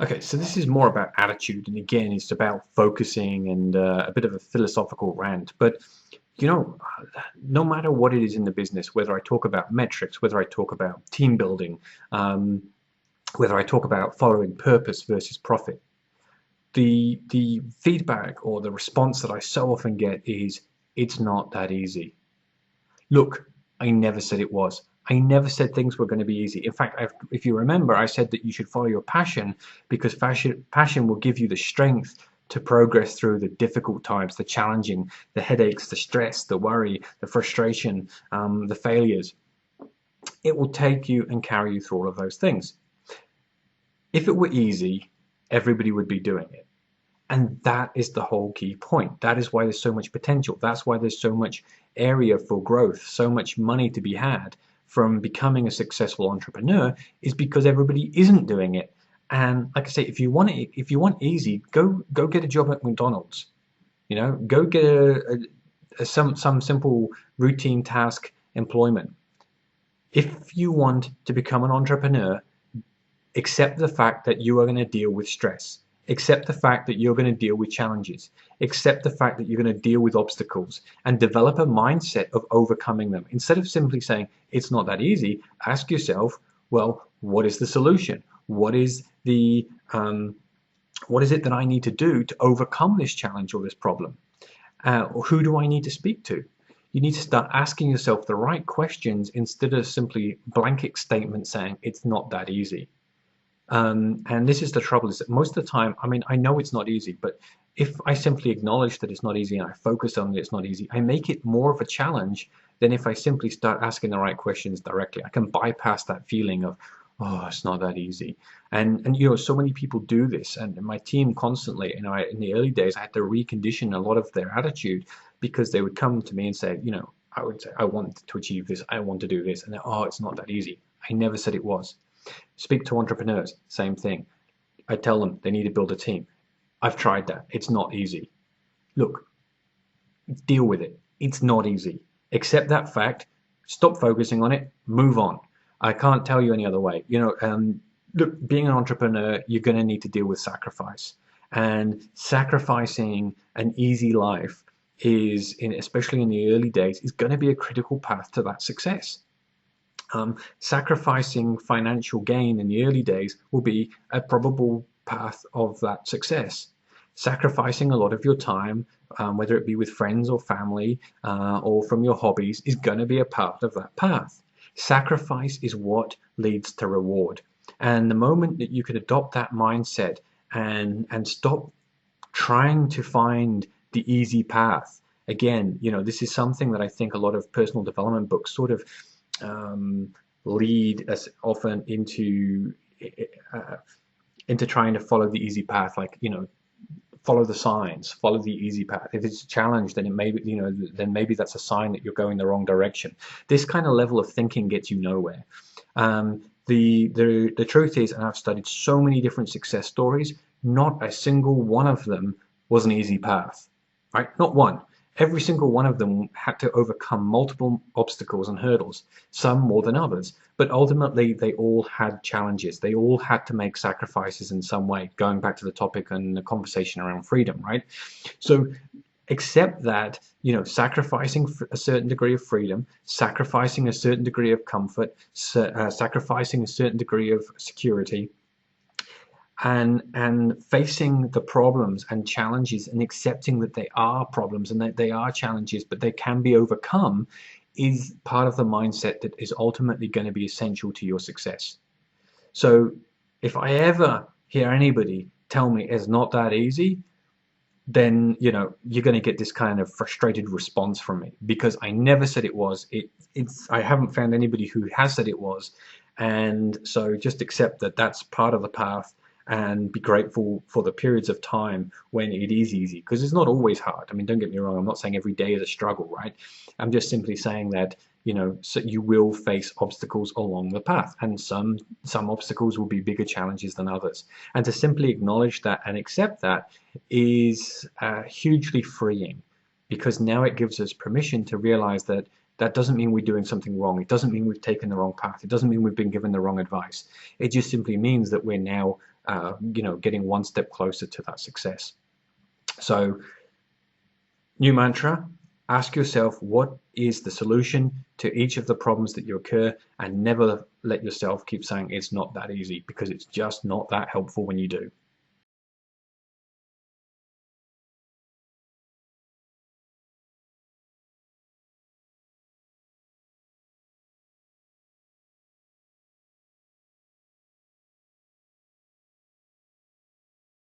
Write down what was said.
Okay, so this is more about attitude, and again, it's about focusing and a bit of a philosophical rant. But you know, no matter what it is in the business, whether I talk about metrics, whether I talk about team building, um, whether I talk about following purpose versus profit, the feedback or the response that I so often get is, it's not that easy. Look, I never said it was. I never said things were going to be easy. In fact, if you remember, I said that you should follow your passion because passion will give you the strength to progress through the difficult times, the challenging, the headaches, the stress, the worry, the frustration, the failures. It will take you and carry you through all of those things. If it were easy, everybody would be doing it. And that is the whole key point. That is why there's so much potential. That's why there's so much area for growth, so much money to be had from becoming a successful entrepreneur, is because everybody isn't doing it. And like I say, if you want easy, go get a job at McDonald's. You know, go get some simple routine task employment. If you want to become an entrepreneur, accept the fact that you are going to deal with stress. Accept the fact that you're going to deal with challenges. Accept the fact that you're going to deal with obstacles and develop a mindset of overcoming them. Instead of simply saying, it's not that easy, ask yourself, well, what is the solution? What is it that I need to do to overcome this challenge or this problem? Or who do I need to speak to? You need to start asking yourself the right questions instead of simply blanket statements saying, it's not that easy. And this is the trouble, is that most of the time, I mean, I know it's not easy, but if I simply acknowledge that it's not easy and I focus on that it's not easy, I make it more of a challenge than if I simply start asking the right questions directly. I can bypass that feeling of, oh, it's not that easy. And you know, so many people do this, and my team constantly, you know, in the early days, I had to recondition a lot of their attitude because they would come to me and say, you know, I would say, I want to achieve this, I want to do this, and oh, it's not that easy. I never said it was. Speak to entrepreneurs, same thing. I tell them they need to build a team. I've tried that. It's not easy. Look, deal with it. It's not easy. Accept that fact. Stop focusing on it. Move on. I can't tell you any other way. You know, look, being an entrepreneur, you're going to need to deal with sacrifice. And sacrificing an easy life is, especially in the early days, is going to be a critical path to that success. Sacrificing financial gain in the early days will be a probable path of that success. Sacrificing a lot of your time, whether it be with friends or family or from your hobbies, is going to be a part of that path. Sacrifice is what leads to reward. And the moment that you can adopt that mindset and stop trying to find the easy path, again, you know, this is something that I think a lot of personal development books sort of lead us often into trying to follow the easy path, like, you know, follow the signs, follow the easy path. If it's a challenge, then it may be, you know, then maybe that's a sign that you're going the wrong direction. This kind of level of thinking gets you nowhere. The truth is, and I've studied so many different success stories, not a single one of them was an easy path, right? Not one. Every single one of them had to overcome multiple obstacles and hurdles, some more than others, but ultimately they all had challenges. They all had to make sacrifices in some way, going back to the topic and the conversation around freedom, right? So accept that, you know, sacrificing a certain degree of freedom, sacrificing a certain degree of comfort, sacrificing a certain degree of security, and facing the problems and challenges and accepting that they are problems and that they are challenges, but they can be overcome, is part of the mindset that is ultimately going to be essential to your success. So if I ever hear anybody tell me it's not that easy, then, you know, you're going to get this kind of frustrated response from me, because I never said it was. I haven't found anybody who has said it was. And so just accept that that's part of the path, and be grateful for the periods of time when it is easy, because it's not always hard. I mean, don't get me wrong, I'm not saying every day is a struggle, right? I'm just simply saying that, you know, so you will face obstacles along the path, and some obstacles will be bigger challenges than others. And to simply acknowledge that and accept that is hugely freeing, because now it gives us permission to realize that that doesn't mean we're doing something wrong. It doesn't mean we've taken the wrong path. It doesn't mean we've been given the wrong advice. It just simply means that we're now getting one step closer to that success. So, new mantra, ask yourself what is the solution to each of the problems that you occur, and never let yourself keep saying it's not that easy, because it's just not that helpful when you do.